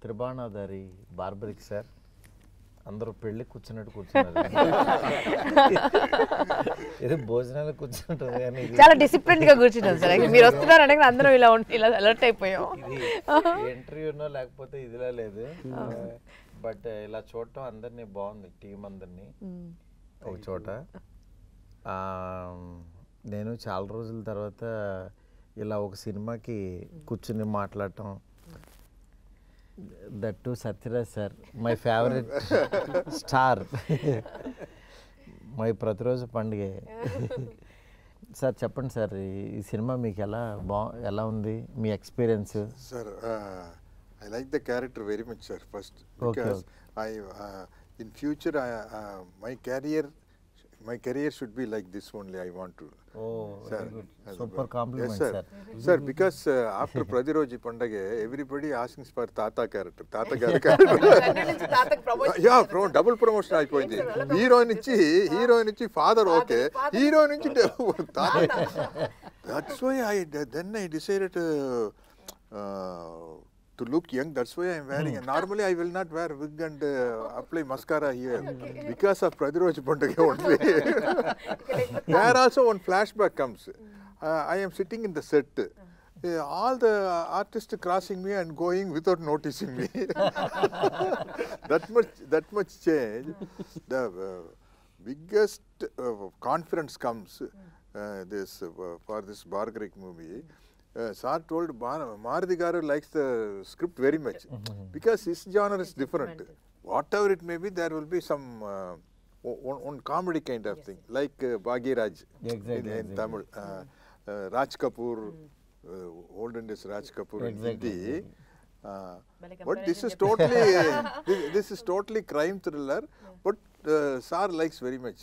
Tribanadhari barbaric sir అందరూ పెళ్ళి కూర్చున్నట్టు కూర్చున్నారు. ఏదో భోజనాలు కూర్చుంటారు కానీ చాలా డిసిప్లిన్ గా కూర్చున్నాం సార్. మీరు వస్తున్నారు అంటే అందరం ఇలా అలర్ట్ అయిపోయాం. ఇంటర్వ్యూనో లేకపోతే ఇదిలా లేదు, బట్ ఇలా చూడటం అందరినీ బాగుంది, టీం అందరినీ ఒక చోట. నేను చాలా రోజుల తర్వాత ఇలా ఒక సినిమాకి కూర్చుని మాట్లాడటం, that to Sathyaraj sir, my favourite star, my ప్రతిరోజు పండుగ. సార్ చెప్పండి సార్, ఈ సినిమా మీకు ఎలా ఉంది, మీ experience? Sir I like the character very much, sir, first, because in future my career should be like this only. I want to. Oh, sir, very good. Super compliment, yes, sir. Sir, because after Pradiroji Pandage, everybody asking for Tata character. Tata character. Yeah, double promotion అయిపోయింది. Hero నుంచి father okay, hero నుంచి Tata. That's why I decided to look young. That's why I'm wearing. Normally I will not wear wig and apply mascara here, because of Pradiroj Pandage only. There also one flashback comes. I am sitting in the set. All the artists crossing me and going without noticing me. that much change. The biggest confidence comes for this Barbarik movie. Sir told Maruti Garu likes the script very much, because his genre is different. Whatever it may be, there will be some one comedy kind of thing, like Bhagiraj in Tamil, Raj Kapoor, olden days Raj Kapoor in Hindi. But this is totally crime thriller, but Sir likes very much.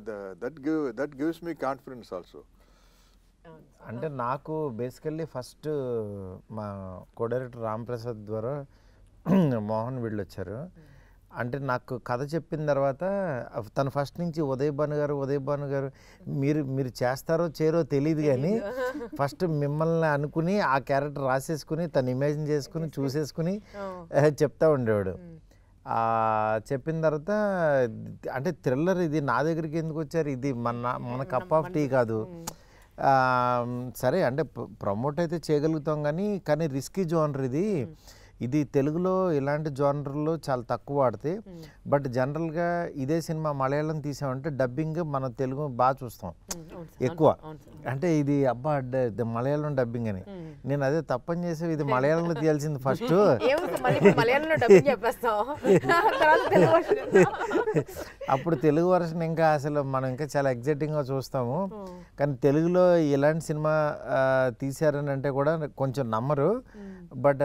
That gives me confidence also. అంటే నాకు basically first మా co director Ram Prasad ద్వారా మోహన్ వీళ్ళు వచ్చారు. అంటే నాకు కథ చెప్పిన తర్వాత తను ఫస్ట్ నుంచి ఉదయ్ భాను గారు మీరు చేస్తారో చేయరో తెలియదు, కానీ ఫస్ట్ మిమ్మల్ని అనుకుని ఆ క్యారెక్టర్ రాసేసుకుని తను ఇమాజిన్ చేసుకుని చూసేసుకుని చెప్తా ఉండేవాడు. చెప్పిన తర్వాత అంటే థ్రిల్లర్ ఇది, నా దగ్గరికి ఎందుకు వచ్చారు, ఇది మన కప్ ఆఫ్ టీ కాదు. సరే అంటే ప్రమోట్ అయితే చేయగలుగుతాం, కానీ రిస్కీ జోనర్ ఇది తెలుగులో ఇలాంటి జోనర్లో చాలా తక్కువ వాడితే. బట్ జనరల్గా ఇదే సినిమా మలయాళం తీసామంటే డబ్బింగ్ మన తెలుగు బాగా చూస్తాం ఎక్కువ. అంటే ఇది అబ్బా మలయాళం డబ్బింగ్ అని, నేను అదే తప్పని చేసే ఇది మలయాళంలో తీయాల్సింది ఫస్ట్. అప్పుడు తెలుగు వర్షన్ ఇంకా అసలు మనం ఇంకా చాలా ఎగ్జైటింగ్గా చూస్తాము. కానీ తెలుగులో ఇలాంటి సినిమా తీశారని అంటే కూడా కొంచెం నమ్మరు. బట్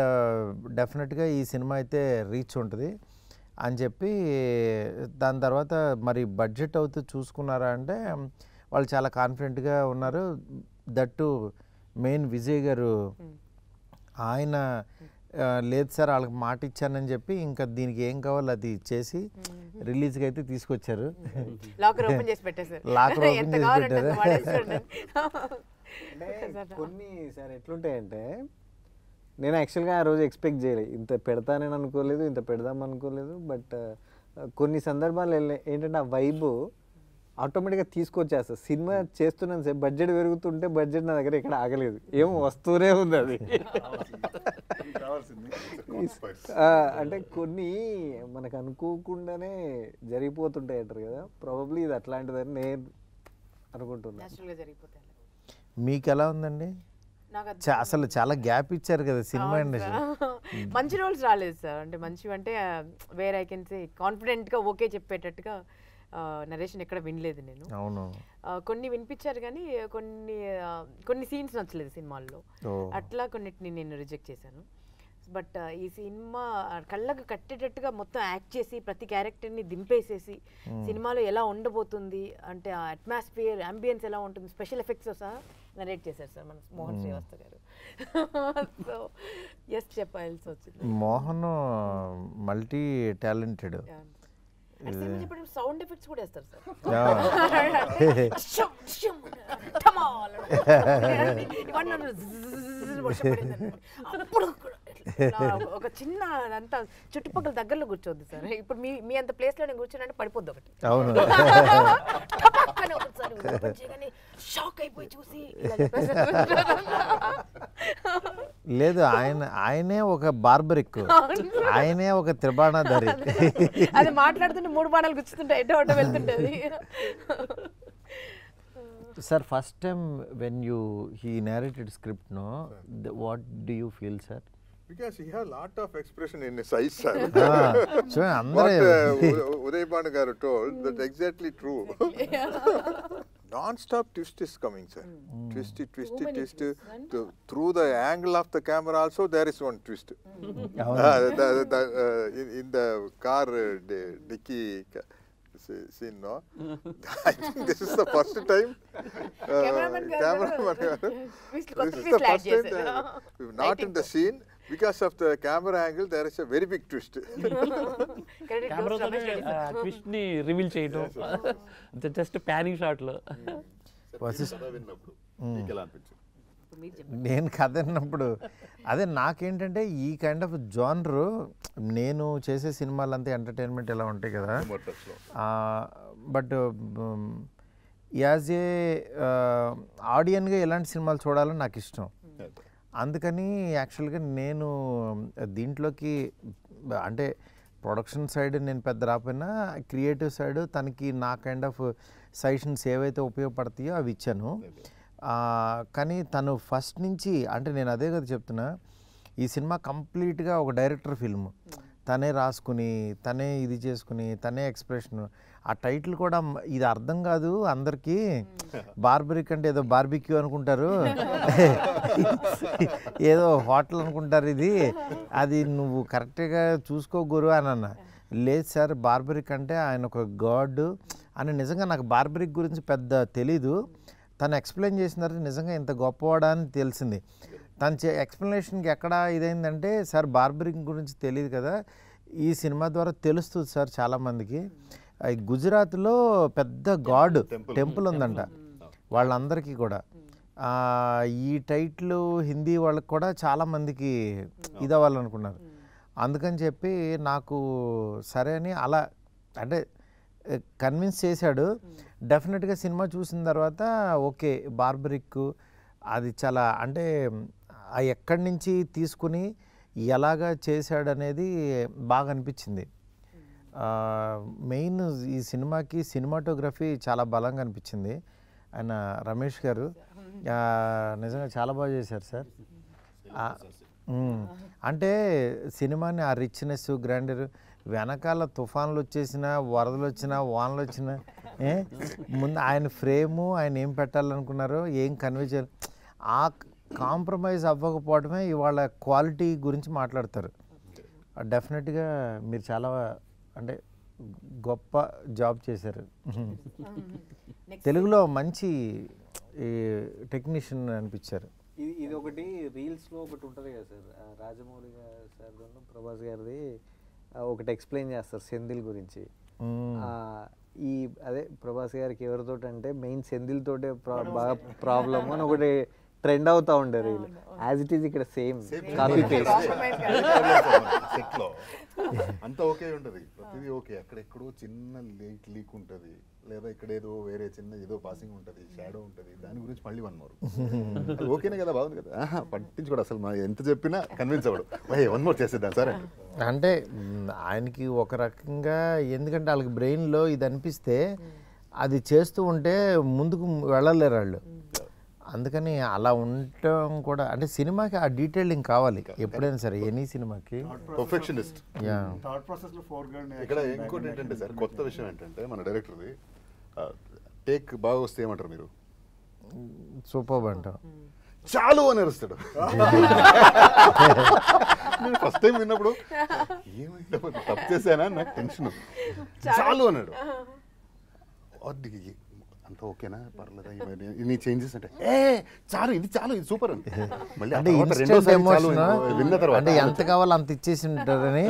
డెఫినెట్గా ఈ సినిమా అయితే రీచ్ ఉంటుంది అని చెప్పి, దాని తర్వాత మరి బడ్జెట్ అవుతూ చూసుకున్నారా అంటే వాళ్ళు చాలా కాన్ఫిడెంట్గా ఉన్నారు. దట్టు మెయిన్ విజయ్ గారు ఆయన లేదు సార్ వాళ్ళకి మాట ఇచ్చానని చెప్పి ఇంకా దీనికి ఏం కావాలో అది చేసి రిలీజ్కి అయితే తీసుకొచ్చారు. లాకర్ ఓపెన్ చేసి పెట్టారు. కొన్ని సార్ ఎట్లుంటాయంటే, నేను యాక్చువల్గా ఆ రోజు ఎక్స్పెక్ట్ చేయలేదు, ఇంత పెడతానని అనుకోలేదు, ఇంత పెడదాం అనుకోలేదు. బట్ కొన్ని సందర్భాలు ఏంటంటే ఆ వైబ్ ఆటోమేటిక్గా తీసుకొచ్చేస్తా. సినిమా చేస్తున్నాను సార్, బడ్జెట్ పెరుగుతుంటే బడ్జెట్ నా దగ్గర ఎక్కడ ఆగలేదు, ఏమో వస్తూనే ఉంది అది. అంటే కొన్ని మనకు అనుకోకుండానే జరిగిపోతుంటాయి అంటారు కదా, ప్రాబబ్లీ ఇది అట్లాంటిదని నేను అనుకుంటున్నాను. మీకు ఎలా ఉందండి? అసలు చాలా గ్యాప్ ఇచ్చారు కదా సినిమా ఇండస్ట్రీ. మంచి రోల్స్ రాలేదు సార్, అంటే మంచివి అంటే వేర్ ఐ కెన్ సే కాన్ఫిడెంట్గా ఓకే చెప్పేటట్టుగా నరేషన్ ఎక్కడ వినలేదు నేను. అవును, కొన్ని వినిపించారు కానీ కొన్ని సీన్స్ నచ్చలేదు సినిమాల్లో, అట్లా కొన్నిటిని నేను రిజెక్ట్ చేశాను. బట్ ఈ సినిమా కళ్ళకు కట్టేటట్టుగా మొత్తం యాక్ట్ చేసి ప్రతి క్యారెక్టర్ని దింపేసేసి సినిమాలో ఎలా ఉండబోతుంది అంటే ఆ అట్మాస్ఫియర్ అంబియన్స్ ఎలా ఉంటుంది స్పెషల్ ఎఫెక్ట్స్ సహా నరేట్ చేశారు సార్ మన మోహన్ శ్రీవాస్త గారు. సో ఎస్ చెప్పాల్సి వచ్చింది. Mohan multi talented. Sound effects కూడా వేస్తారు సార్. ఒక చిన్న అంతా చుట్టుపక్కల దగ్గరలో కూర్చోద్దు సార్. ఇప్పుడు మీ అంత ప్లేస్ లో నేను కూర్చున్నానంటే పడిపోద్ది ఒకటి. అవును. టపక్కనే ఒకసారి ఓపెన్ చేయగానే షాక్ అయిపోయి చూసి ఇలా చెప్పేసారు. లేదు, ఆయనే ఒక బార్బరిక్, ఆయనే ఒక త్రిబాణాధారి. అది మాట్లాడుతుంటే 3 బాణాలు గుచ్చుతుంటాయి, ఎటో అటో వెళ్తుంటది. Sir, first time when he narrated script, no, what do you feel, sir? Because he had a lot of expression in his eyes, sir. So, What Uday Banu garu told, that's exactly true. Non-stop twist is coming, sir. Twist. Through the angle of the camera also, there is one twist. In the car dicky scene, no? I think this is the first time. Cameraman garu. This is the first time not in the scene. Because of the camera angle, there is a very big twist. కెమెరాతోనే twist ని reveal చేయడం, just panning shot లో. నేను కథ విన్నప్పుడు అదే నాకేంటంటే ఈ కైండ్ ఆఫ్ జానర్, నేను చేసే సినిమాలంతా ఎంటర్టైన్మెంట్ ఇలా ఉంటాయి కదా, బట్ యాజ్ ఏ ఆడియన్గా ఎలాంటి సినిమాలు చూడాలని నాకు ఇష్టం. అందుకని యాక్చువల్గా నేను దీంట్లోకి అంటే ప్రొడక్షన్ సైడ్ నేను పెద్ద రాకపోయినా క్రియేటివ్ సైడ్ తనకి నా కైండ్ ఆఫ్ సజెషన్స్ ఏవైతే ఉపయోగపడతాయో అవి ఇచ్చాను. కానీ తను ఫస్ట్ నుంచి అంటే నేను అదే కదా చెప్తున్నా, ఈ సినిమా కంప్లీట్గా ఒక డైరెక్టర్ ఫిల్మ్. తనే రాసుకుని, తనే ఇది చేసుకుని, తనే ఎక్స్ప్రెషన్. ఆ టైటిల్ కూడా ఇది అర్థం కాదు అందరికీ, బార్బరిక్ అంటే ఏదో బార్బిక్యూ అనుకుంటారు, ఏదో హోటల్ అనుకుంటారు, అది నువ్వు కరెక్ట్గా చూసుకో గురు అని అన్న. లేదు సార్, బార్బరిక్ అంటే ఆయన ఒక గాడ్ అని. నిజంగా నాకు బార్బరిక్ గురించి పెద్ద తెలీదు, తను ఎక్స్ప్లెయిన్ చేసిన తర్వాత నిజంగా ఇంత గొప్పవాడా అని తెలిసింది. తను ఎక్స్ప్లెనేషన్కి ఎక్కడ ఇదైందంటే, సార్ బార్బరిక్ గురించి తెలియదు కదా, ఈ సినిమా ద్వారా తెలుస్తుంది సార్ చాలామందికి. గుజరాత్లో పెద్ద గాడ్ టెంపుల్ ఉందంట వాళ్ళందరికీ కూడా. ఈ టైటిల్ హిందీ వాళ్ళకి కూడా చాలామందికి ఇది అవ్వాలనుకున్నారు. అందుకని చెప్పి నాకు సరే అని అలా అంటే కన్విన్స్ చేశాడు. డెఫినెట్గా సినిమా చూసిన తర్వాత ఓకే, బార్బరిక్ అది చాలా అంటే ఎక్కడి నుంచి తీసుకుని ఎలాగా చేశాడనేది బాగా అనిపించింది. మెయిన్ ఈ సినిమాకి సినిమాటోగ్రఫీ చాలా బలంగా అనిపించింది. ఆయన రమేష్ గారు నిజంగా చాలా బాగా చేశారు సార్. అంటే సినిమాని ఆ రిచ్నెస్, గ్రాండర్, వెనకాల తుఫాన్లు వచ్చేసినా, వరదలు వచ్చినా, వానలు వచ్చినా, ముందు ఆయన ఫ్రేము, ఆయన ఏం పెట్టాలనుకున్నారో, ఏం కన్వే చేయాలి, ఆ కాంప్రమైజ్ అవ్వకపోవడమే ఇవాళ క్వాలిటీ గురించి మాట్లాడతారు. డెఫినెట్గా మీరు చాలా అంటే గొప్ప జాబ్ చేశారు. తెలుగులో మంచి టెక్నీషియన్ అనిపించారు. ఇది ఒకటి రీల్స్లో ఒకటి ఉంటుంది కదా సార్, రాజమౌళి సార్ ప్రభాస్ గారిది ఒకటి ఎక్స్ప్లెయిన్ చేస్తారు సెంధిల్ గురించి. ఈ అదే ప్రభాస్ గారికి ఎవరితో అంటే మెయిన్ సెంధిల్తోటే బాగా ప్రాబ్లమ్ అని ఒకటి ట్రెండ్ అవుతా ఉండే రీల్. యాజ్ ఇట్ ఈస్ ఇక్కడ సేమ్ కాపీ పేస్ట్. సెట్లో అంతా ఓకే ఉంటుంది, ప్రతిదీ ఓకే. అక్కడెక్కడో చిన్న లీక్ ఉంటుంది, లేదా ఇక్కడ ఏదో వేరే చిన్న ఏదో పాసింగ్ ఉంటుంది, షాడో ఉంటుంది, దాని గురించి మళ్ళీ 1 more. ఓకేనే కదా, బాగుంది కదా, పట్టించుకోడు అసలు. ఎంత చెప్పినా కన్విన్స్ అవ్వడు, 1 more చేసేద్దాం సార్ అంటే ఆయనకి ఒక రకంగా, ఎందుకంటే వాళ్ళకి బ్రెయిన్లో ఇది అనిపిస్తే అది చేస్తూ ఉంటే ముందుకు వెళ్ళలేరు వాళ్ళు. అందుకని అలా ఉండటం కూడా అంటే సినిమాకి ఆ డీటెయిలింగ్ కావాలి ఎప్పుడైనా సరే, ఎనీ సినిమాకి పర్ఫెక్షనిస్ట్. ఇక్కడ ఇంకోటి ఏంటంటే సార్, కొత్త విషయం ఏంటంటే మన డైరెక్టర్ది టేక్ బాగా వస్తే ఏమంటారు మీరు? సూపర్ అంటాం, చాలు అని అరుస్తాడు. నేను ఫస్ట్ టైం విన్నప్పుడు ఏమైంది, తప్పు చేశానా నాకు టెన్షన్. చాలు అన్నాడు. అంత ఓకేనా, పర్లేదా, నీ చేంజెస్ అంటే చాలు, ఇది చాలు, ఇది సూపర్ అని. మళ్ళీ అంటే ఇన్స్టెంట్ ఎమోషన్, విన్న తర్వాత అంటే ఎంత కావాలో అంత ఇచ్చేసి ఉంటారని.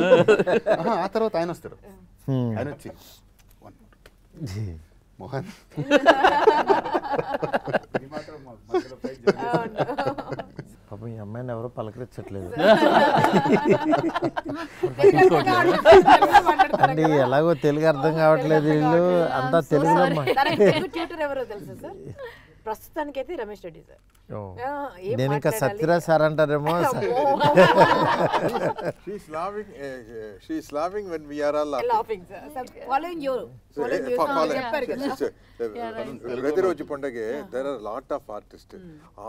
ఆ తర్వాత ఆయన వస్తాడు, ఆయన వచ్చి మోహన్ పాపం ఈ అమ్మాయిని ఎవరో పలకరించట్లేదు. అంటే ఎలాగో తెలుగు అర్థం కావట్లేదు, వీళ్ళు అంతా తెలుగులో ట్యూటర్ ఎవరో తెలుసా సార్? ప్రస్తుతానికైతే రమేష్ రెడ్డి సార్. నేను ఇంకా సత్యరాజ్ సార్ అంటారేమో. She's laughing when we are all laughing. Following you. ప్రతిరోజు పండగే there are lot of artists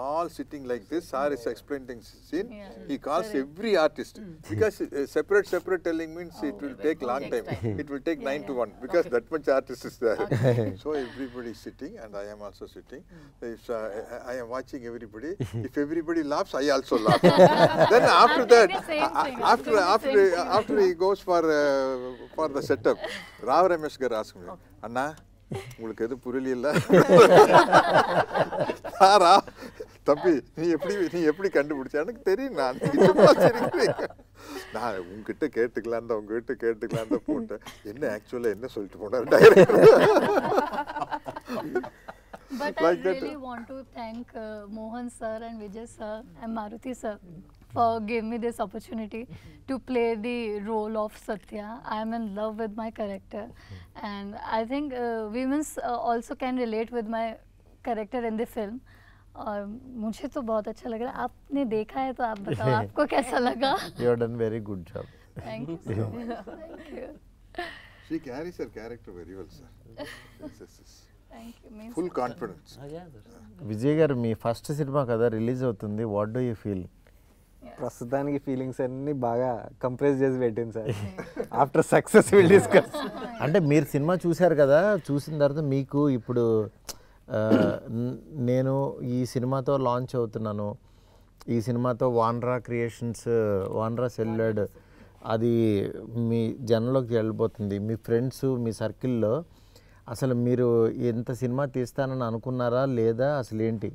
all sitting like this. Sir is explaining scene. He calls every artist because separate telling means it will take long time. It will take 9 to 1 because that much artist is there. So everybody is sitting and I am also sitting. If I am watching everybody, if everybody laughs, I also laugh. Then after that, after he goes for the setup, Rao Ramesh gar ask me, Anna, உங்களுக்கு எது புரியல? சாரா தம்பி நீ எப்படி கண்டுபிடிச்ச? எனக்கு தெரியும், நான் நான் உங்ககிட்ட கேட்டுக்கலாம் தான் போட்டேன். என்ன ஆக்சுவலா என்ன சொல்லிட்டு போனாரு director. But Like I that. really want to thank Mohan sir and Vijay sir and Maruti sir for giving me this opportunity to play the role of Satya. I am in love with my character, and I think women also can relate with my character in the film. और मुझे तो बहुत अच्छा लग रहा है. आपने देखा है तो आप बताओ आपको कैसा लगा? You have done very good job. Thank you so much. Thank you. She carries her character very well, sir. Yes. Thank you. Means Full confidence. Vijay గారు మీ ఫస్ట్ సినిమా కదా రిలీజ్ అవుతుంది, వాట్ డూ యూ ఫీల్? ప్రస్తుతానికి feelings అన్ని బాగా compress చేసి పెట్టింది sir. After success will discuss. అంటే మీరు సినిమా చూశారు కదా, చూసిన తర్వాత మీకు ఇప్పుడు నేను ఈ సినిమాతో లాంచ్ అవుతున్నాను, ఈ సినిమాతో వాన్రా క్రియేషన్స్, వాన్రా సెల్యులాయిడ్ అది మీ జనంలోకి వెళ్ళిపోతుంది, మీ ఫ్రెండ్స్ మీ సర్కిల్లో అసలు మీరు ఎంత సినిమా తీస్తానని అనుకున్నారా లేదా అసలు ఏంటి?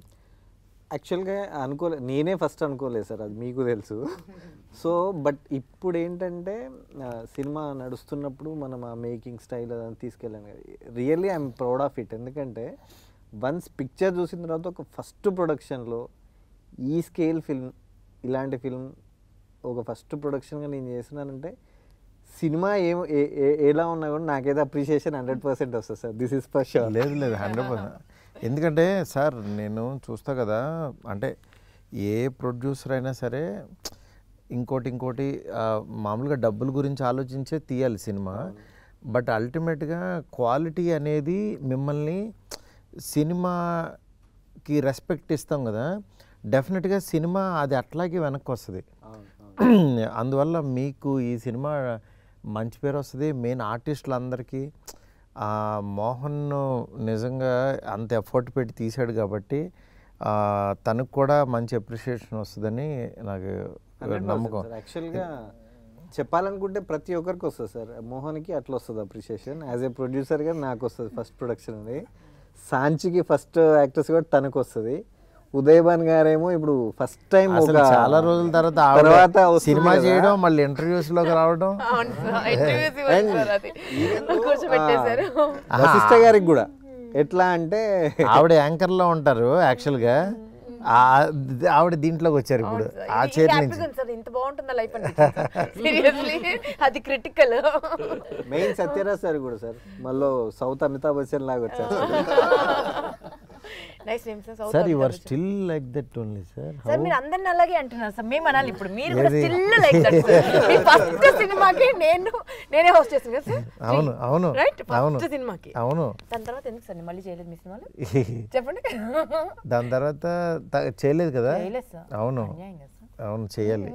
యాక్చువల్గా నేనే ఫస్ట్ అనుకోలేదు సార్, అది మీకు తెలుసు. సో బట్ ఇప్పుడు ఏంటంటే సినిమా నడుస్తున్నప్పుడు మనం ఆ మేకింగ్ స్టైల్ అదంతా తీసుకెళ్ళాను కదా, really I'm proud of it. ఎందుకంటే వన్స్ పిక్చర్ చూసిన తర్వాత ఒక ఫస్ట్ ప్రొడక్షన్లో ఈ స్కేల్ ఫిల్మ్, ఇలాంటి ఫిల్మ్ ఒక ఫస్ట్ ప్రొడక్షన్గా నేను చేస్తున్నానంటే సినిమా ఎలా ఉన్నా కూడా నాకైతే అప్రిషియేషన్ 100% వస్తుంది sir. This is for sure. లేదు 100%. ఎందుకంటే సార్ నేను చూస్తా కదా, అంటే ఏ ప్రొడ్యూసర్ అయినా సరే ఇంకోటి మామూలుగా డబ్బుల గురించి ఆలోచించే తీయాలి సినిమా. బట్ అల్టిమేట్గా క్వాలిటీ అనేది మిమ్మల్ని సినిమాకి రెస్పెక్ట్ ఇస్తాం కదా, డెఫినెట్గా సినిమా అది అట్లాగే వెనక్కి వస్తుంది. అందువల్ల మీకు ఈ సినిమా మంచి పేరు వస్తుంది. మెయిన్ ఆర్టిస్టులందరికీ మోహన్ నిజంగా అంత ఎఫర్ట్ పెట్టి తీశాడు కాబట్టి తనకు కూడా మంచి అప్రిషియేషన్ వస్తుందని నాకు నమ్మకం. యాక్చువల్గా చెప్పాలనుకుంటే ప్రతి ఒక్కరికి వస్తుంది సార్. మోహన్కి అట్లా వస్తుంది అప్రిషియేషన్, యాజ్ ఏ ప్రొడ్యూసర్గా నాకు వస్తుంది ఫస్ట్ ప్రొడక్షన్ అది. సాంచికి ఫస్ట్ యాక్టర్స్ కూడా తనకు వస్తుంది. ఉదయభాన్ గారేమో ఇప్పుడు ఫస్ట్ టైం చాలా రోజుల తర్వాత సినిమా చేయడం, మళ్ళీ ఇంటర్వ్యూస్ లోకి రావడం. వశిష్ఠ గారికి కూడా ఎట్లా అంటే ఆవిడ యాంకర్ లో ఉంటారు యాక్చువల్గా, ఆవిడ దీంట్లోకి వచ్చారు ఇప్పుడు ఆ చైర్ నుంచి. ఇంత బాగుంటుందా లైఫ్ సీరియస్లీ, అది క్రిటికల్. మెయిన్ సత్యరాజ్ సార్ కూడా సార్ మళ్ళీ సౌత్ అమితాబ్ బచ్చన్ లాగా వచ్చారు. Nice name sir. Sir you are still like that only sir. Sir మీరు అందరిని అలాగే అంటున్నారు సార్, మేము అనాలి ఇప్పుడు, మీరు కూడా still like that sir. Me first సినిమాకి నేనే హోస్ట్ చేస్తాను కదా సార్. అవును రైట్, ఫస్ట్ సినిమాకి. అవును. దాని తర్వాత ఎందుకు సార్ మళ్ళీ చేయలేదు మీ సినిమాలో చెప్పండి? దాని తర్వాత చేయలేదు కదా. అవును చేయాలి.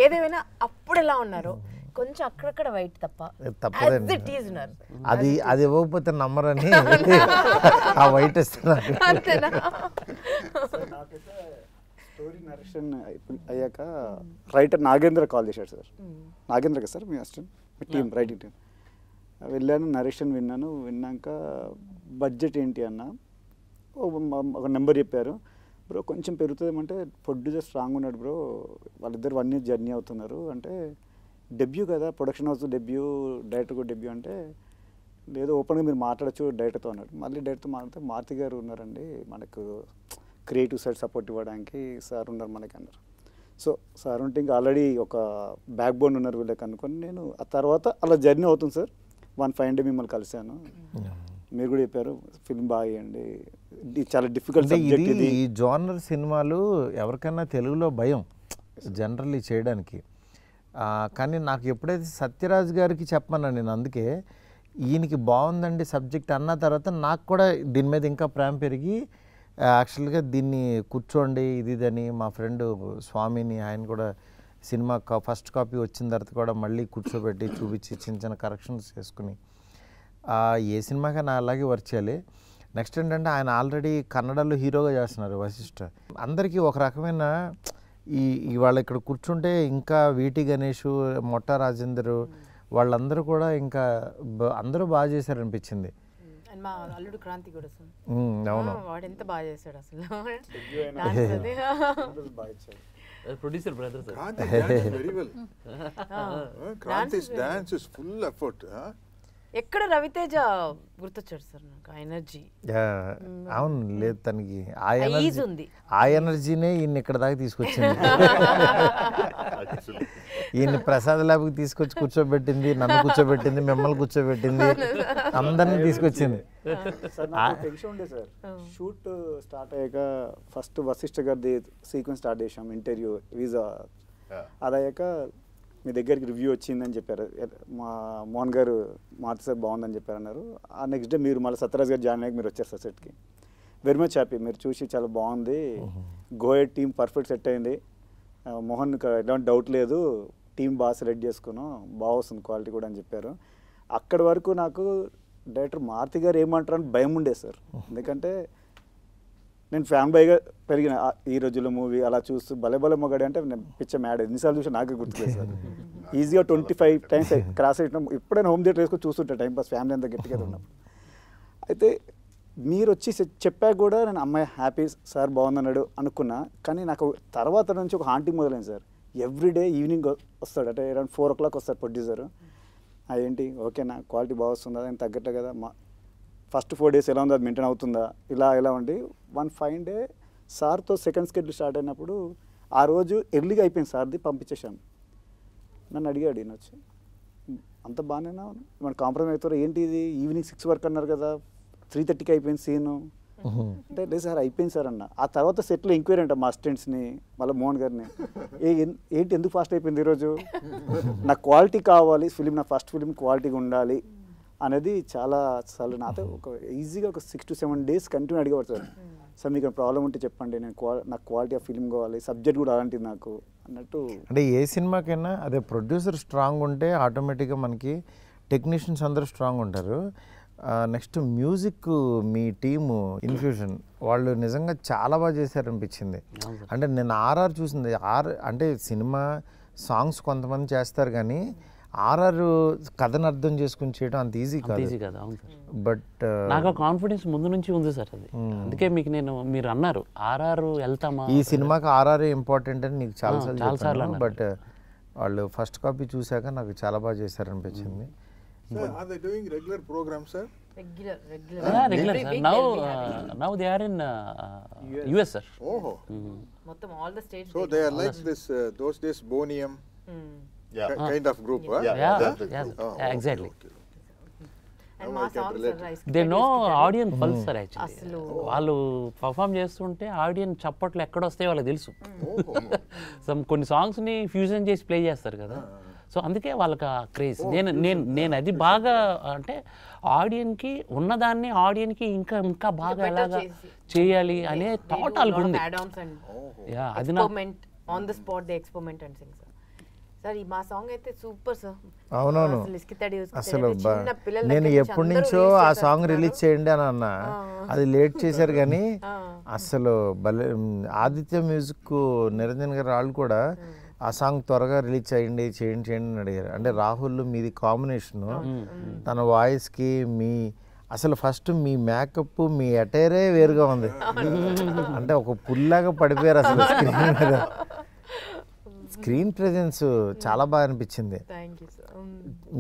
ఏదేమైనా అప్పుడు ఎలా ఉన్నారు, కొంచెం అక్కడక్కడ వైట్ తప్పదండి. అది ఇవ్వకపోతే నమ్మరని ఆ వైట్ ఇస్తున్నారు. స్టోరీ నరేషన్ అయ్యాక రైటర్ నాగేంద్ర కాల్ చేశాడు సార్. నాగేంద్ర కదా సార్ మీ అసిస్టెంట్, మీ టీం రైటింగ్ టీం. వెళ్ళాను, నరేషన్ విన్నాక బడ్జెట్ ఏంటి అన్న, ఒక నెంబర్ చెప్పారు. బ్రో కొంచెం పెరుగుతుందేమంటే ప్రొడ్యూసర్ స్ట్రాంగ్ ఉన్నాడు బ్రో, వాళ్ళిద్దరు 1 year జర్నీ అవుతున్నారు అంటే, డెబ్యూ కదా ప్రొడక్షన్ హౌస్ డెబ్యూ, డైరెక్టర్ కూడా డెబ్యూ అంటే, లేదు ఓపెన్గా మీరు మాట్లాడచ్చు డైరెక్టర్తో అన్నాడు. మళ్ళీ డైరెక్టర్తో మాట్లాడితే మారుతి గారు ఉన్నారండి, మనకు క్రియేటివ్ సైడ్ సపోర్ట్ ఇవ్వడానికి సార్ ఉన్నారు మనకి అన్నారు. సో సార్ ఉంటే ఇంకా ఆల్రెడీ ఒక బ్యాక్ బోన్ ఉన్నారు వీళ్ళకి అనుకొని నేను ఆ తర్వాత అలా జర్నీ అవుతుంది సార్. 1 డే మిమ్మల్ని కలిశాను, మీరు కూడా చెప్పారు ఫిల్మ్ బాగా చేయండి, ఇది చాలా డిఫికల్ట్ సబ్జెక్ట్ ఇది. ఈ జోనర్ సినిమాలు ఎవరికైనా తెలుగులో భయం జనరల్లీ చేయడానికి. కానీ నాకు ఎప్పుడైతే సత్యరాజ్ గారికి చెప్పమన్నా నేను, అందుకే ఈయనకి బాగుందండి సబ్జెక్ట్ అన్న తర్వాత నాకు కూడా దీని మీద ఇంకా ప్రేమ పెరిగి యాక్చువల్గా దీన్ని కూర్చోండి ఇదని మా ఫ్రెండ్ స్వామిని, ఆయన కూడా సినిమా ఫస్ట్ కాపీ వచ్చిన తర్వాత కూడా మళ్ళీ కూర్చోబెట్టి చూపించి చిన్న చిన్న కరెక్షన్స్ చేసుకుని ఏ సినిమాకైనా అలాగే వర్క్ చేయాలి. నెక్స్ట్ ఏంటంటే ఆయన ఆల్రెడీ కన్నడలో హీరోగా చేస్తున్నారు వశిష్ఠ. అందరికీ ఒక రకమైన ఇవాళ ఇక్కడ కూర్చుంటే ఇంకా వీటి గణేష్, మొట్ట రాజేందర్ వాళ్ళందరూ కూడా ఇంకా అందరూ బాగా చేశారనిపించింది. మా అల్లుడు క్రాంతి కూడా సార్, అవును వాడు ఎంత బాగా చేశాడు అసలు. Producer brother sir. Kranti dances very well. Kranti's dance is full effort. ఎక్కడ రవితేజ గుర్తొచ్చాడు సార్ నాకు, ఆ ఎనర్జీ. అవును, లేదు తనకి ఆ ఈజ్ ఉంది. ఆ ఎనర్జీనే ఈయన ఇక్కడ దాకా తీసుకొచ్చింది. ఈయన్ని ప్రసాద్ ల్యాబ్కి తీసుకొచ్చి కూర్చోబెట్టింది, నన్ను కూర్చోబెట్టింది, మిమ్మల్ని కూర్చోబెట్టింది, అందరినీ తీసుకొచ్చింది. సార్ నాకు టెన్షన్ ఉండే సార్, షూట్ స్టార్ట్ అయ్యాక ఫస్ట్ వశిష్ఠ గారిది సీక్వెన్స్ స్టార్ట్ చేసాం, ఇంటర్వ్యూ వీజా. అది అయ్యాక మీ దగ్గరికి రివ్యూ వచ్చిందని చెప్పారు, మా మోహన్ గారు మారుతి సార్ బాగుందని చెప్పారు అన్నారు. ఆ నెక్స్ట్ డే మీరు మళ్ళీ సత్యరాజ్ గారు జాయిన్ అయ్యాక మీరు వచ్చారు సార్ సెట్కి. వెరీ మచ్ హ్యాపీ, మీరు చూసి చాలా బాగుంది, గోయట్ టీమ్ పర్ఫెక్ట్ సెట్ అయింది, మోహన్ ఎలాంటి డౌట్ లేదు, టీం బాగా సెలెక్ట్ చేసుకున్నాం, బాగా వస్తుంది క్వాలిటీ కూడా అని చెప్పారు. అక్కడి వరకు నాకు డైరెక్టర్ మారుతి గారు ఏమంటారు అని భయం ఉండేది సార్. ఎందుకంటే నేను ఫ్యాన్ బాయ్గా పెరిగిన ఈ రోజుల్లో మూవీ అలా చూస్తూ భలే భలే మొగాడి అంటే నేను పిచ్చ మ్యాడ్ ఎన్నిసార్లు చూసి నాకే గుర్తులేదు సార్. ఈజీగా 25 times క్రాస్ అయినా ఎప్పుడైనా హోమ్ థియేటర్ వేసుకొని చూస్తుంటా టైం పాస్, ఫ్యామిలీ అంతా గట్టిగా ఉన్నప్పుడు. అయితే మీరు వచ్చి చెప్పాక కూడా నేను అమ్మాయి హ్యాపీ సార్ బాగుందన్నాడు అనుకున్నా. కానీ నాకు తర్వాత నుంచి ఒక హాంటింగ్ మొదలైంది సార్. ఎవ్రీడే ఈవినింగ్ వస్తాడు, అంటే అరౌండ్ 4 o'clock వస్తాడు ప్రొడ్యూసర్. అదేంటి ఓకేనా, క్వాలిటీ బాగా వస్తుందా, దానికి తగ్గట్టే కదా, ఫస్ట్ 4 days ఎలా ఉందో అది మెయింటైన్ అవుతుందా, ఇలా ఉండి 1 fine day సార్తో సెకండ్ స్కెడ్యూల్ స్టార్ట్ అయినప్పుడు ఆ రోజు ఎర్లీగా అయిపోయింది సార్ది, పంపించేశాను. నన్ను అడిగాడు ఈయన వచ్చి, అంత బాగానేనా మన కాంప్రమైజ్ అవుతారు ఏంటి, ఇది ఈవినింగ్ 6 వరకు అన్నారు కదా, 3:30కి అయిపోయింది సీను అంటే. లేదు సార్ అయిపోయింది సార్ అన్న. ఆ తర్వాత సెట్లో ఎంక్వైరీ అంట మా అసిస్టెంట్స్ని, మళ్ళీ మోహన్ గారిని, ఏంటి ఎందుకు ఫాస్ట్ అయిపోయింది ఈరోజు, నాకు క్వాలిటీ కావాలి, ఫిలిం నా ఫస్ట్ ఫిలిం క్వాలిటీగా ఉండాలి అనేది చాలా సార్లు నాతో ఒక ఈజీగా ఒక 6 to 7 days కంటిన్యూ అడిగేవాడు సార్. సార్ మీకు ప్రాబ్లం ఉంటే చెప్పండి, నేను నాకు క్వాలిటీ ఆఫ్ ఫిలిం కావాలి, సబ్జెక్ట్ కూడా అలాంటిది నాకు అన్నట్టు. అంటే ఏ సినిమాకైనా అదే ప్రొడ్యూసర్ స్ట్రాంగ్ ఉంటే ఆటోమేటిక్గా మనకి టెక్నీషియన్స్ అందరూ స్ట్రాంగ్ ఉంటారు. నెక్స్ట్ మ్యూజిక్ మీ టీము ఇన్ఫ్యూజన్ వాళ్ళు నిజంగా చాలా బాగా చేశారనిపించింది. అంటే నేను ఆర్ఆర్ చూసింది, అంటే సినిమా సాంగ్స్ కొంతమంది చేస్తారు కానీ ఆర్ఆర్ కథను అర్థం చేసుకుని చేయడం అంత ఈజీ కాదు. అవును సార్. బట్ నాకు కాన్ఫిడెన్స్ ముందు నుంచి ఉంది సార్ అది. అందుకే మీకు మీరు అన్నారు ఆర్ఆర్ వెళ్తామా, ఈ సినిమాకి ఆర్ఆర్ ఇంపార్టెంట్ అని నీకు చాలాసార్లు అన్నారు. బట్ వాళ్ళు ఫస్ట్ కాపీ చూశాక నాకు చాలా బాగా చేశారనిపించింది. Sir, are they doing regular programs, sir? Regular regular sir. Now they are in US sir. Oh. మొత్తం all the states. So they are like this, those days Bonium kind of group, huh? Yeah, exactly. And మా songs raise the no audience pulse sir. Actually వాళ్ళు perform చేస్తుంటే audience చప్పట్లు ఎక్కడ వస్తాయో వాళ్ళకి తెలుసు. కొన్ని సాంగ్స్ని ఫ్యూజన్ చేసి ప్లే చేస్తారు కదా, సో అందుకే వాళ్ళకి ఆ క్రేజ్. నేను అది బాగా అంటే ఆడియన్కి ఉన్నదాన్ని ఆడియన్కి ఇంకా బాగా ఎలాగా చేయాలి అనే థాట్ వాళ్ళకి ఉంది. అది experiment on the spot, they experiment and Singh sir. Sir మా సాంగ్ అయితే సూపర్ సార్. అవునవును, అసలు నేను ఎప్పటి నుంచో ఆ సాంగ్ రిలీజ్ చేయండి అని అన్నా, అది లేట్ చేశారు కానీ అసలు భలే. ఆదిత్య మ్యూజిక్ నిరంజన్ గారు వాళ్ళు కూడా ఆ సాంగ్ త్వరగా రిలీజ్ చేయండి అని అడిగారు. అంటే రాహుల్ మీది కాంబినేషను, తన వాయిస్కి మీ అసలు ఫస్ట్ మీ మేకప్ మీ అటైరే వేరుగా ఉంది. అంటే ఒక పుల్లాగా పడిపోయారు అసలు స్క్రీన్ మీద. స్క్రీన్ ప్రెజెన్స్ చాలా బాగా అనిపించింది.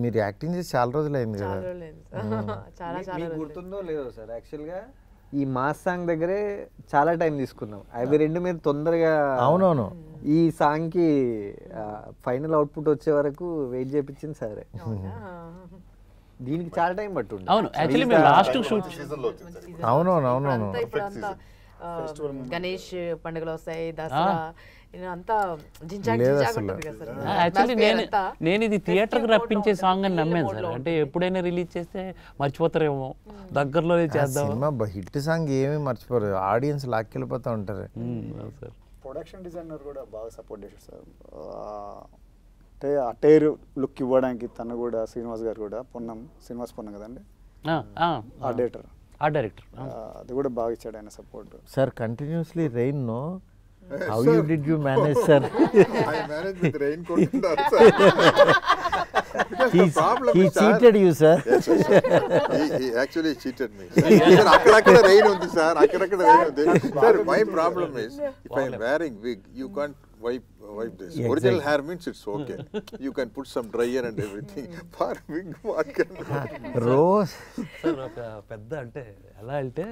మీరు యాక్టింగ్ చేసి చాలా రోజులు అయింది కదా. మీకు గుర్తుందో లేదో సార్, యాక్చువల్గా ఈ మాస్ సాంగ్ దగ్గరే చాలా టైం తీసుకున్నాం. అవి రెండు మీరు తొందరగా అవునవును ఈ సాంగ్కి ఫైనల్ అవుట్పుట్ వచ్చే వరకు వెయిట్ చేయించింది సరే. దీనికి చాలా టైం పట్టుండే. అవును యాక్చువల్లీ మేము లాస్ట్ షూట్ సీజన్లో వచ్చింది సార్. అవునవును అవునవును అంతా ఇప్పుడు అంతా గణేష్ పండుగలు వస్తాయి, దసరా అంతా జింజాక్ జింజాక్ ఉంటుంది కదా సార్. యాక్చువల్లీ నేను ఇది థియేటర్కి రప్పించే సాంగ్ అని నమ్మాను సార్. అంటే ఎప్పుడైనా రిలీజ్ చేస్తే మర్చిపోతారేమో, దగ్గరలోనే చేద్దాం. సినిమా హిట్ సాంగ్ ఏమీ మర్చిపోరు, ఆడియన్స్ లాక్కెళ్ళిపోతూ ఉంటారు. సార్ ప్రొడక్షన్ డిజైనర్ కూడా బాగా సపోర్ట్ చేశారు సార్. అంటే ఆ టైర్ లుక్ ఇవ్వడానికి తను కూడా శ్రీనివాస్ గారు కూడా శ్రీనివాస్ పొన్నం కదండి ఆ డైరెక్టర్, ఆ డైరెక్టర్ అది కూడా బాగా ఇచ్చాడు ఆయన support. Sir continuously rain no, how you did you manage sir? I managed with raincoat and all, sir. Because the problem He is, sir, cheated you, sir. Yes, yes, sir. He actually cheated me. Sir, akkadakada rain undi, sir. Akkadakada rain undi. Sir, my problem is, if I am wearing wig, you can't wipe this. Yeah, Original exactly. hair means it's okay. You can put some dryer and everything. For wig, what can rose sir ఒక పెద్ద అంటే ఎలా అంటే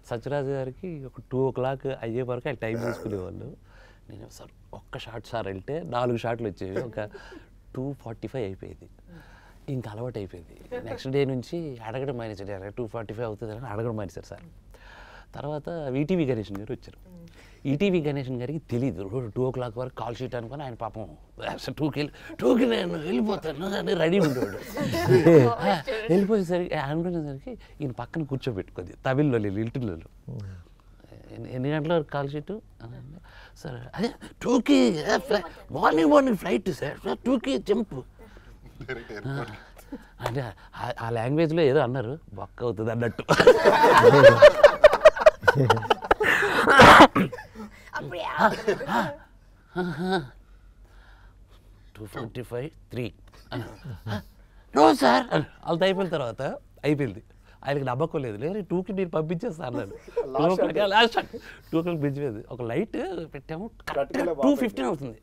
సత్యరాజు గారికి ఒక 2 o'clock అయ్యే వరకు ఆయన టైం తీసుకునేవాళ్ళు. నేను సార్ ఒక్క షాట్ సార్ వెళ్తే 4 షాట్లు వచ్చేవి, ఒక 2:45 అయిపోయేది. ఇంకా అలవాటు అయిపోయింది. నెక్స్ట్ డే నుంచి అడగడం మానేసాడు, 2:45 అవుతుంది అని అడగడం మానేశారు సార్. తర్వాత ఈటీవీ గణేషన్ గారు వచ్చారు. ఈటీవీ గణేషన్ గారికి తెలియదు 2 o'clock వరకు కాల్ షీట్ అనుకుని ఆయన పాపం 2కి నేను వెళ్ళిపోతాను అని రెడీ ఉండేవాడు. వెళ్ళిపోయేసరికి అనుకునేసరికి ఈయన పక్కన కూర్చోబెట్టుకుంది తమిళ్లో ఇంటిలో. ఎన్ని గంటల వరకు కాల్ షీట్ సార్? అదే 2కి మార్నింగ్ ఫ్లైట్ సార్, 2కి జంప్ అంటే ఆ లాంగ్వేజ్లో ఏదో అన్నారు, బొక్క అవుతుంది అన్నట్టు. 2:45 3 నో సార్ వాళ్ళతో అయిపోయిన తర్వాత అయిపోయింది. ఆయనకి నమ్మకం లేదు, లేదు 2కి మీరు పంపించేస్తారు అన్నాడు. 2 o'clock బ్రిడ్జ్ మీద ఒక లైట్ పెట్టాము, 2:15 అవుతుంది.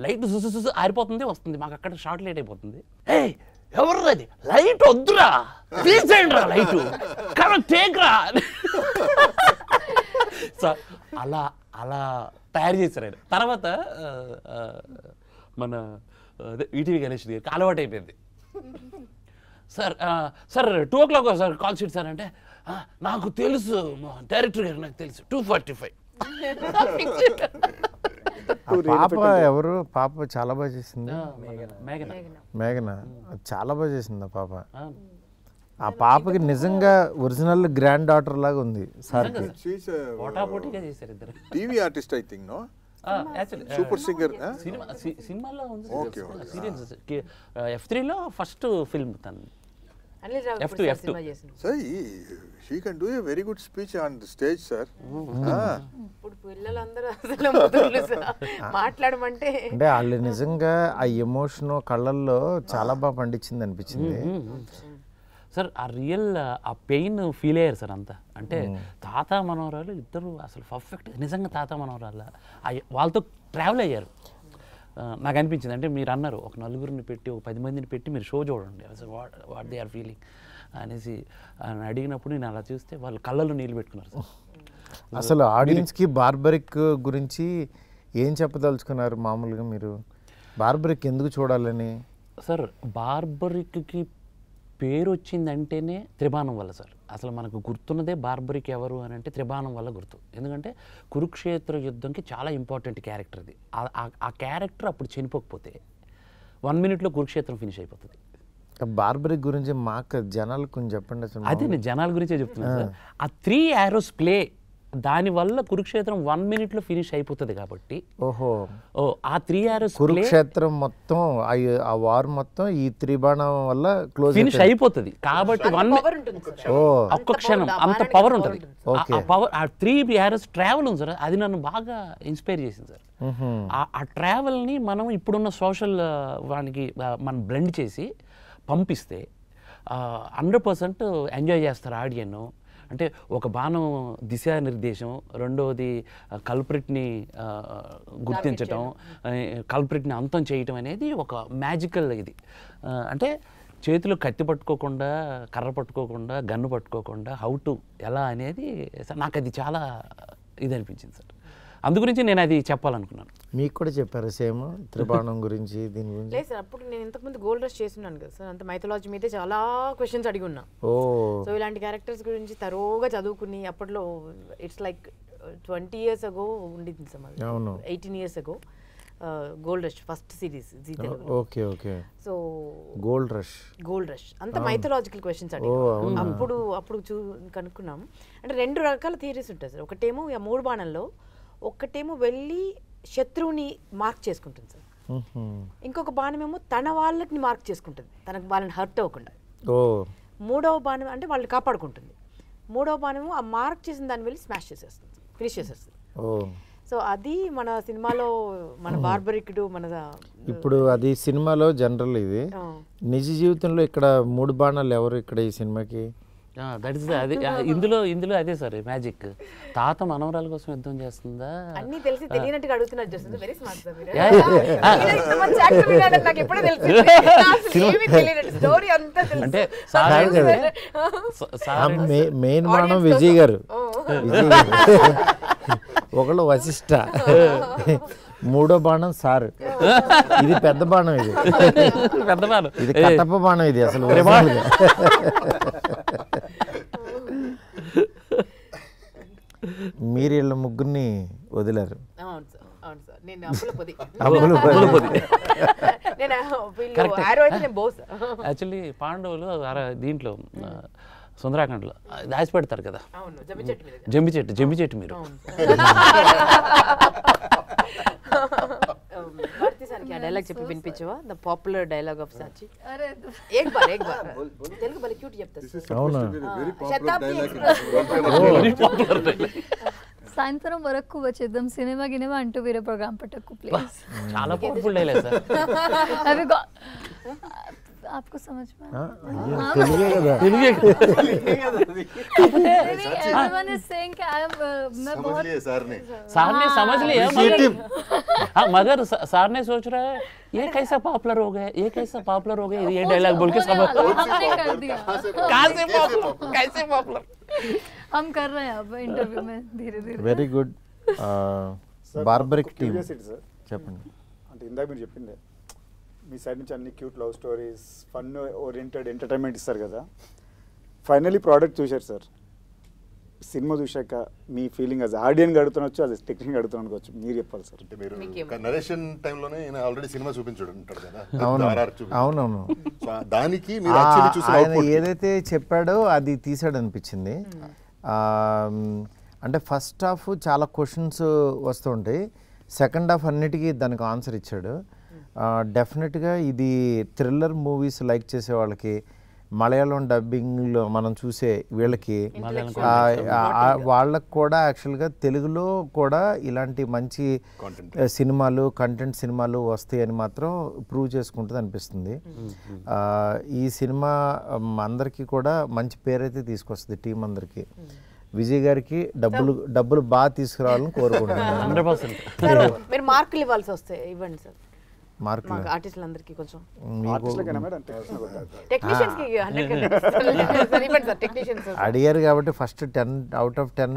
లైట్ చూసి ఆరిపోతుంది వస్తుంది, మాకు అక్కడ షార్ట్ లేట్ అయిపోతుంది. ఏయ్ ఎవరు అది లైట్ వద్దురా, తీసేయండి రా లైట్, కరెక్ట్ టేక్రా. సో అలా తయారు చేశారు ఆయన. తర్వాత మన ఈటీవీ గణేష్ గారికి అలవాటు అయిపోయింది. Sir 2 o'clock sir call sheet sir అంటే, నాకు తెలుసు డైరెక్టర్ గారు, నాకు తెలుసు 2:45. పాప ఎవరు? పాప చాలా బాగా చేసింది, మేఘన చాలా బాగా చేసింది ఆ పాప. ఆ పాపకి నిజంగా ఒరిజినల్ గ్రాండ్ డాటర్ లాగా ఉంది సార్కి. She's a పోటాపోటీగా చేశారు ఇద్దరు. TV artist, I think, no? Super singer. సినిమాలో ఉంది, Okay, okay. సీరియల్స్. F3లో ఫస్ట్ ఫిల్మ్ తను. అనిల్ రావు F2. సినిమా చేసింది. Sir, she can do a very good speech on the stage, sir. ఇప్పుడు పిల్లలందరూ అసలు ముదురులు సార్, మాట్లాడమంటే అంటే వాళ్ళు నిజంగా ఆ ఎమోషన్ కళ్ళల్లో చాలా బాగా పండించింది అనిపించింది సార్. ఆ రియల్ ఆ పెయిన్ ఫీల్ అయ్యారు సార్ అంతా. అంటే తాత మనవరాలు ఇద్దరు అసలు పర్ఫెక్ట్, నిజంగా తాత మనవరాలు వాళ్ళతో ట్రావెల్ అయ్యారు. నాకు అనిపించింది, అంటే మీరు అన్నారు ఒక 4 పెట్టి ఒక 10 మందిని పెట్టి మీరు షో చూడండి అసలు వాట్ దే ఆర్ ఫీలింగ్ అనేసి అడిగినప్పుడు నేను అలా చూస్తే వాళ్ళు కళ్ళలో నీళ్ళు పెట్టుకున్నారు సార్. అసలు ఆడియన్స్కి బార్బరిక్ గురించి ఏం చెప్పదలుచుకున్నారు? మామూలుగా మీరు బార్బరిక్ ఎందుకు చూడాలని? సార్ బార్బరిక్కి పేరు వచ్చిందంటేనే త్రిబాణం వల్ల సార్. అసలు మనకు గుర్తున్నదే బార్బరిక్ ఎవరు అని అంటే త్రిబాణం వల్ల గుర్తు. ఎందుకంటే కురుక్షేత్ర యుద్ధంకి చాలా ఇంపార్టెంట్ క్యారెక్టర్ అది. ఆ క్యారెక్టర్ అప్పుడు చనిపోకపోతే 1 minute కురుక్షేత్రం ఫినిష్ అయిపోతుంది. బార్బరిక్ గురించి మాకు జనాలు కొంచెం చెప్పండి అసలు. అదే నేను జనాల గురించే చెప్తున్నాను సార్. ఆ 3 arrows ప్లే దానివల్ల కురుక్షేత్రం 1 minute ఫినిష్ అయిపోతుంది కాబట్టి. ఓహో, ఆ 3 arrows కురుక్షేత్రం మొత్తం ఆ వార్ మొత్తం ఈ త్రిబాణం వల్ల క్లోజ్ ఫినిష్ అయిపోతుంది కాబట్టి పవర్ ఉంటుంది సార్. ఒక్క క్షణం అంత పవర్ ఉంటుంది. ఆ పవర్, ఆ 3 arrows ట్రావెల్ ఉంది సార్, అది నన్ను బాగా ఇన్స్పైర్ చేసింది సార్. ఆ ట్రావెల్ని మనం ఇప్పుడున్న సోషల్ వానికి మనం బ్లెండ్ చేసి పంపిస్తే 100% ఎంజాయ్ చేస్తారు ఆడియన్. అంటే ఒక బాణం దిశానిర్దేశం, రెండవది కల్ప్రిట్ని గుర్తించటం, కల్ప్రిట్ని అంతం చేయటం అనేది ఒక మ్యాజికల్ ఇది. అంటే చేతులు కత్తి పట్టుకోకుండా, కర్ర పట్టుకోకుండా, గన్ను పట్టుకోకుండా హౌ టు ఎలా అనేది నాకు అది చాలా ఇది అనిపించింది సార్. అందుగురించి నేను అది చెప్పాలనుకున్నాను. మీకు కూడా చెప్పారు సేమ్ త్రిబాణం గురించి దీని గురించి? లేదు సార్, అప్పుడు నేను ఇంతకుముందు గోల్డ్ రష్ చేస్తున్నాను కదా సార్, అంత మైథాలజీ మీదే చాలా క్వశ్చన్స్ అడిగి ఉన్నా. సో ఇలాంటి క్యారెక్టర్స్ గురించి తరోగా చదువుకుని అప్పట్లో ఇట్స్ లైక్ 20 years ago ఉండింది సార్ మాది, 18 years ago gold rush first series Zee తెలుగులో. Okay okay. So gold rush అంత మైథలాజికల్ క్వశ్చన్స్ అడిగి అప్పుడు కనుక్కున్నాం. అంటే 2 రకాల థియరీస్ ఉంటాయి సార్. ఒకటేమో 3 బాణంలో ఒకటేమో వెళ్ళి శత్రువుని మార్క్ చేసుకుంటుంది సార్, ఇంకొక బాణమేమో తన వాళ్ళని మార్క్ చేసుకుంటుంది, తనకు వాళ్ళని హర్ట్ అవ్వకుండా. మూడవ బాణం అంటే వాళ్ళని కాపాడుకుంటుంది. మూడవ బాణమేమో ఆ మార్క్ చేసిన దాన్ని వెళ్ళి స్మాష్ చేసేస్తుంది, ఫినిష్ చేసేస్తుంది. సో అది మన సినిమాలో మన బార్బరిక్డు మన ఇప్పుడు అది సినిమాలో జనరల్. ఇది నిజ జీవితంలో ఇక్కడ 3 బాణాలు ఎవరు ఇక్కడ ఈ సినిమాకి? దట్ ఇస్ అదే ఇందులో అదే సార్ మ్యాజిక్. తాత మనవరాల కోసం యుద్ధం చేస్తుందా అన్ని తెలిసి తెలియనట్టుగా అడుగుతున్నారు. జస్ట్ వెరీ స్మార్ట్ సార్ మీరు. ఇంత మంచి యాక్టర్ విన్నాడని నాకు ఎప్పుడూ తెలిసింది. ఏమీ తెలియనట్టు స్టోరీ అంతా తెలుసు. అంటే మెయిన్ బాణం విజయ్ గారు, ఒకళ్ళు వశిష్ట, మూడో బాణం సార్, ఇది పెద్ద బాణం, ఇది పెద్ద బాణం, ఇది కట్టప్ప బాణం, ఇది అసలు మీరు వీళ్ళ ముగ్గురిని వదిలారు. యాక్చువల్లీ పాండవులు దీంట్లో సుందరాఖండ్లో దాచిపెడతారు కదా, జంబి చెట్టు మీరు. డైలాగ్ చెప్పి వినిపించవా? The popular dialogue of Sachi. ఏక్ బార్ తెలుగు బలి క్యూట్ చెప్తారు. అవునా? సాయంత్రం వరకు వచ్చేద్దాం, సినిమా గినిమా అంటూ వేరే ప్రోగ్రామ్ పట్టకు ప్లీజ్. చాలా పవర్ఫుల్ డైలాగ్ సార్. అవి आपको समझ में everyone is saying कि मैं बहुत सार ने समझ लिया, मगर सार ने सोच रहा है ये कैसा पॉपुलर हो गया, ये डायलॉग बोल के समझ हमने कर दिया। कैसे पॉपुलर हम कर रहे हैं अब इंटरव्यू में धीरे धीरे. Very good. బార్బరిక్ టీమ్ చెప్పండి. అంటే ఇందాక మీరు చెప్పిందే మీ సైడ్ నుంచి అన్ని cute love stories, fun oriented entertainment ఇస్తారు కదా. ఫైనలీ ప్రోడక్ట్ చూశారు సార్, సినిమా చూశాక మీ ఫీలింగ్ అది ఆడియన్స్ అడుగుతున్నచ్చు, అది టెక్నిక్ అడుగుతున్నాను అనుకోవచ్చు, మీరు చెప్పాలి సార్. అంటే మీరు నరేషన్ టైంలోనే ఆల్రెడీ సినిమా చూపించాడు ఉంటాడు కదా. అవునవును. దానికి ఆయన ఏదైతే చెప్పాడో అది తీసాడు అనిపించింది. అంటే ఫస్ట్ హాఫ్ చాలా క్వశ్చన్స్ వస్తూ ఉంటాయి, సెకండ్ హాఫ్ అన్నిటికీ దానికి ఆన్సర్ ఇచ్చాడు. డెఫినెట్గా ఇది థ్రిల్లర్ మూవీస్ లైక్ చేసే వాళ్ళకి, మలయాళం డబ్బింగ్లో మనం చూసే వీళ్ళకి, వాళ్ళకు కూడా యాక్చువల్గా తెలుగులో కూడా ఇలాంటి మంచి సినిమాలు, కంటెంట్ సినిమాలు వస్తాయని మాత్రం ప్రూవ్ చేసుకుంటుంది అనిపిస్తుంది. ఈ సినిమా అందరికీ కూడా మంచి పేరైతే తీసుకొస్తుంది టీం అందరికీ. విజయ్ గారికి డబ్బులు బాగా తీసుకురావాలని కోరుకుంటున్నాను. 100%. మీరు మార్కులు ఇవ్వాల్సి వస్తాయి, ఇవ్వండి సార్ మార్కులు ఆర్టిస్టులందరికీ కొంచెం. అడిగారు కాబట్టి ఫస్ట్ 10 out of 10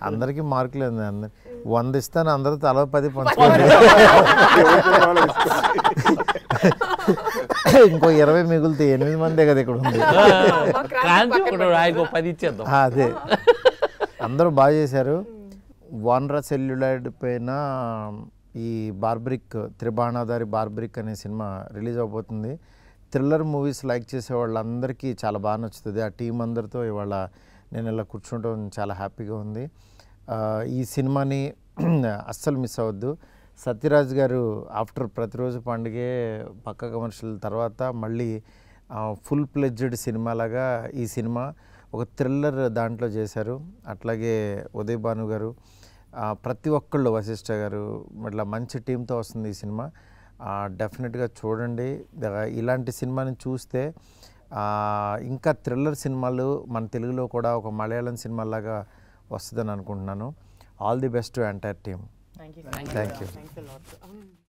అందరికి మార్కులు. 100 ఇస్తాను, అందరూ తల 10 పంచుకోండి, ఇంకో 20 మిగులుతాయి. 8 మందే కదా ఇక్కడ ఉంది. అదే అందరూ బాగా చేశారు. వానరా సెల్యులాయిడ్ పైన ఈ బార్బరిక్, త్రిబాణాధారి బార్బరిక్ అనే సినిమా రిలీజ్ అవబోతుంది. థ్రిల్లర్ మూవీస్ లైక్ చేసే వాళ్ళందరికీ చాలా బాగా నచ్చుతుంది. ఆ టీం అందరితో ఇవాళ నేను ఇలా కూర్చుంటాం చాలా హ్యాపీగా ఉంది. ఈ సినిమాని అస్సలు మిస్ అవ్వద్దు. సత్యరాజ్ గారు ఆఫ్టర్ ప్రతిరోజు పండుగే పక్క కమర్షియల్ తర్వాత మళ్ళీ ఫుల్ ప్లెడ్జ్డ్ సినిమాలాగా ఈ సినిమా ఒక థ్రిల్లర్ దాంట్లో చేశారు. అట్లాగే ఉదయ్ భాను గారు, ప్రతి ఒక్కళ్ళు, వశిష్ఠ గారు, ఇట్లా మంచి టీంతో వస్తుంది ఈ సినిమా. డెఫినెట్గా చూడండి. ఇలాంటి సినిమాని చూస్తే ఇంకా థ్రిల్లర్ సినిమాలు మన తెలుగులో కూడా ఒక మలయాళం సినిమాలాగా వస్తుందని అనుకుంటున్నాను. All the best to entire team. Thank you.